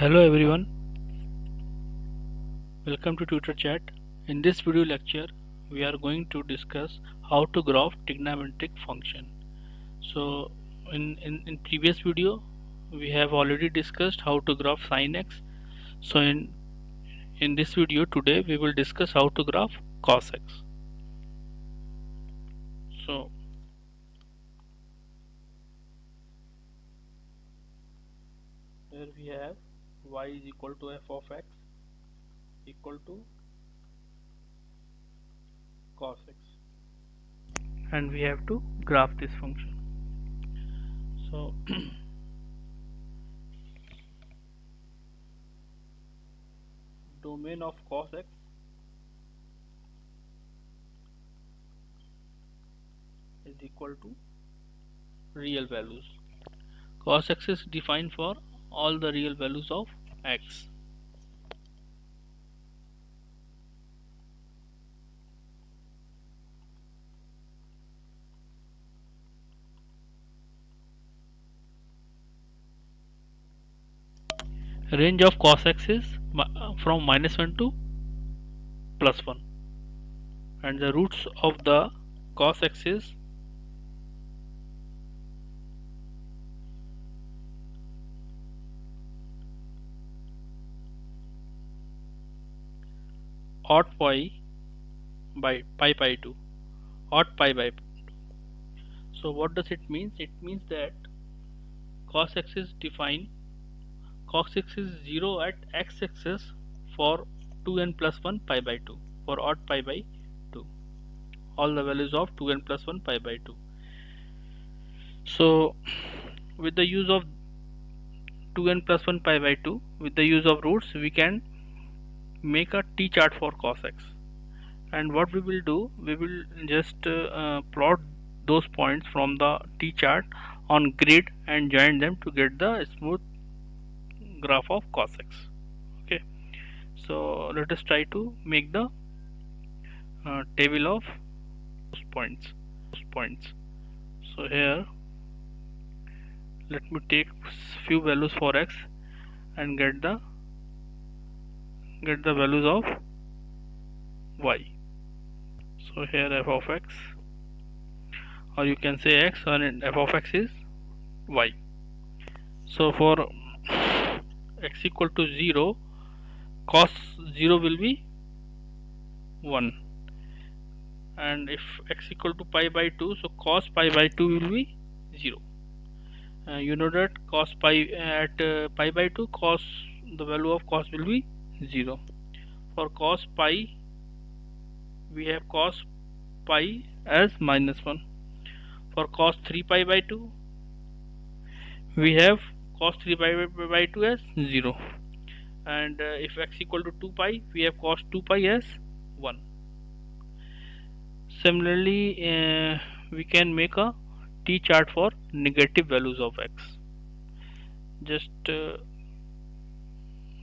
Hello everyone, welcome to Tutor Chat. In this video lecture, we are going to discuss how to graph trigonometric function. So, in previous video, we have already discussed how to graph sin x. So, in this video today, we will discuss how to graph cos x. So, here we have y is equal to f of x equal to cos x, and we have to graph this function. So domain of cos x is equal to real values. Cos x is defined for all the real values of x. Range of cos x is from -1 to +1, and the roots of the cos x is odd pi by 2, odd pi by 2. So what does it mean? It means that cos x is defined, cos x is 0 at x axis for 2n plus 1 pi by 2, for odd pi by 2, all the values of 2n plus 1 pi by 2. So with the use of 2n plus 1 pi by 2, with the use of roots, we can make a t chart for cos x. And what we will do, we will just plot those points from the t chart on grid and join them to get the smooth graph of cos x. Okay, so let us try to make the table of points. So here let me take few values for x and get the values of y. So here f of x, or you can say x, and f of x is y. So for x equal to 0, cos 0 will be 1, and if x equal to pi by 2, so cos pi by 2 will be 0. You know that cos pi at pi by 2, cos, the value of cos will be 0. For cos pi, we have cos pi as -1. For cos 3 pi by 2, we have cos 3 pi by 2 as 0. And if x equal to 2 pi, we have cos 2 pi as 1. Similarly, we can make a t chart for negative values of x. Just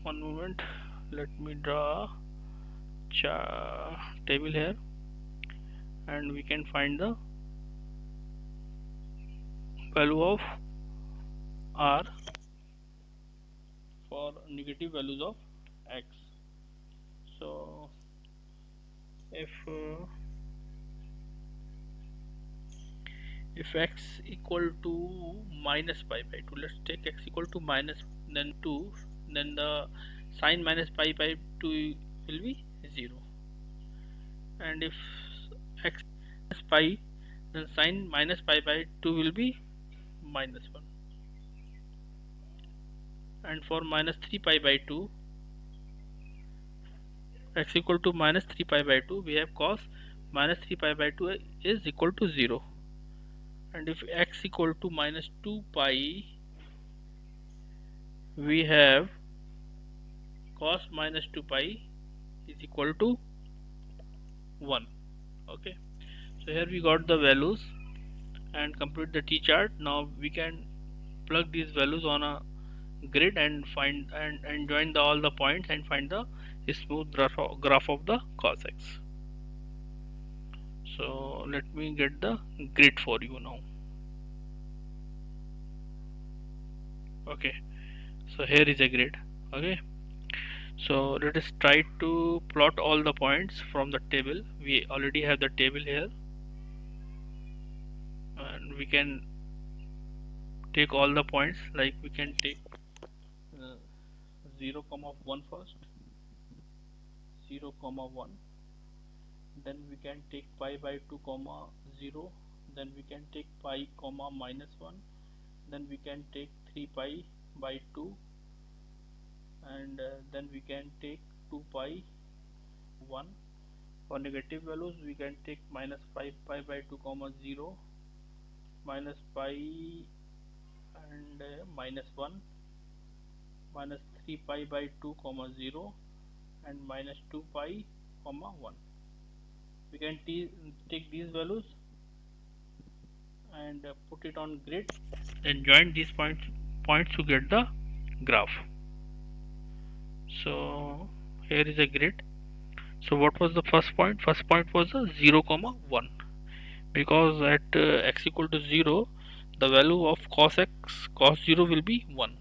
one moment, let me draw a table here, and we can find the value of r for negative values of x. So if x equal to minus pi by 2, let's take x equal to minus then 2, then the sine minus pi by 2 will be 0. And if x minus pi, then sine minus pi by 2 will be -1. And for minus 3 pi by 2, x equal to minus 3 pi by 2, we have cos minus 3 pi by 2 is equal to 0. And if x equal to minus 2 pi, we have cos minus 2 pi is equal to 1. Okay, so here we got the values and complete the t chart. Now we can plug these values on a grid and find and join all the points and find the smooth graph of the cos x. So let me get the grid for you now. Okay, so here is a grid. Okay, so let us try to plot all the points from the table. We already have the table here, and we can take all the points. Like we can take uh, 0 comma 1 first, 0 comma 1, then we can take pi by 2 comma 0, then we can take pi comma minus 1, then we can take 3 pi by 2, and then we can take 2 pi 1. For negative values we can take minus 5 pi by 2 comma 0, minus pi, and minus 1, minus 3 pi by 2 comma 0, and minus 2 pi comma 1. We can take these values and put it on grid, then join these points to get the graph. So here is a grid. So what was the first point? First point was a 0 comma 1, because at x equal to 0 the value of cos 0 will be 1.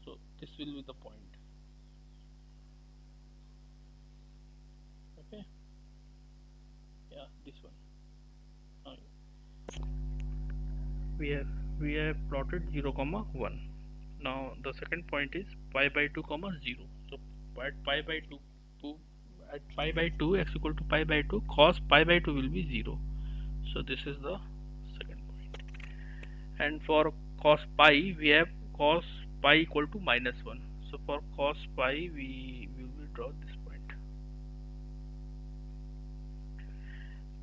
So this will be the point. Okay, yeah, this one. Now we have plotted 0 comma 1. Now the second point is pi by 2 comma 0. So at pi by 2 at pi by 2 x equal to pi by 2, cos pi by 2 will be 0. So this is the second point. And for cos pi we have cos pi equal to minus 1. So for cos pi we will draw this point.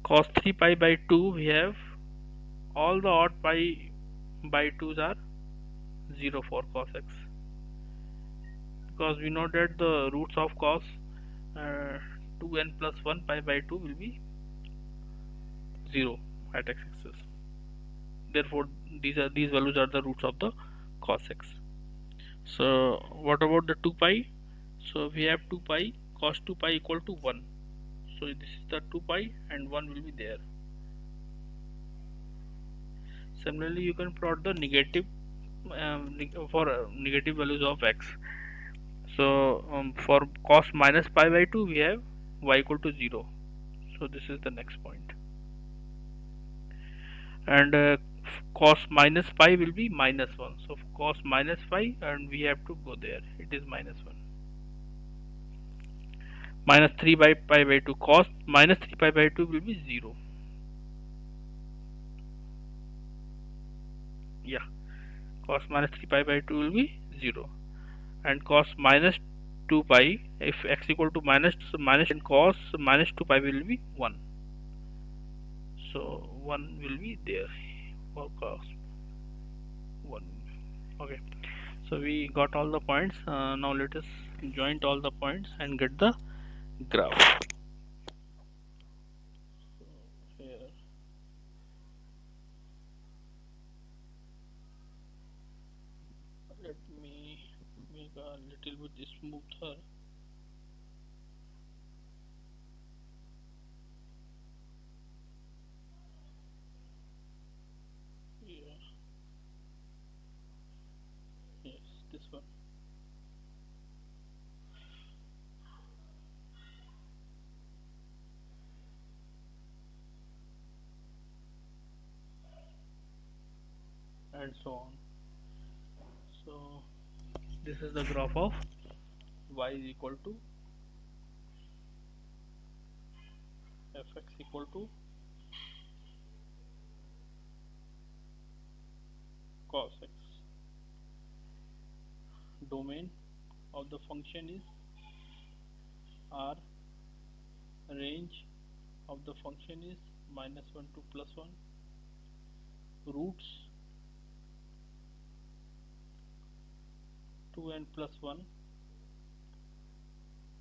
Cos 3 pi by 2 we have all the odd pi by 2's are 0 for cos x, because we know that the roots of cos uh, 2n plus 1 pi by 2 will be 0 at x-axis. Therefore these values are the roots of the cos x. So what about the 2 pi? So we have 2 pi, cos 2 pi equal to 1. So this is the 2 pi and 1 will be there. Similarly you can plot the negative for negative values of x. So for cos minus pi by 2 we have y equal to 0. So this is the next point. And cos minus pi will be minus 1. So cos minus pi, and we have to go there, it is minus 1. Minus 3 by pi by 2, cos minus 3 pi by 2 will be 0. Yeah, cos minus 3 pi by 2 will be 0. And cos minus 2 pi, if x equal to minus, and cos minus 2 pi will be 1. So 1 will be there for cos 1. Okay, so we got all the points. Now let us join all the points and get the graph. So here let me make a little bit smoother. Yeah, yes, this one. And so on. So this is the graph of y is equal to fx equal to cos x. Domain of the function is r. Range of the function is minus 1 to plus 1. Roots 2n plus 1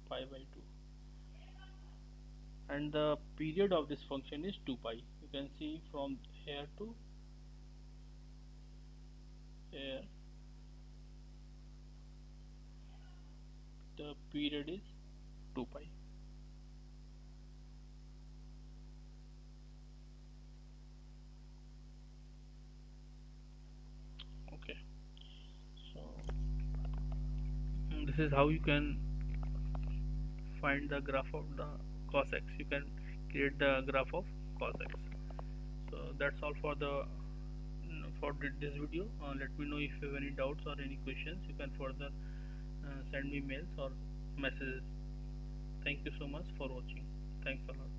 pi by 2. And the period of this function is 2 pi. You can see from here to here the period is 2 pi. Okay, so this is how you can find the graph of the cos x. You can create the graph of cos x. So that's all for the this video. Let me know if you have any doubts or any questions. You can further send me mails or messages. Thank you so much for watching. Thanks a lot.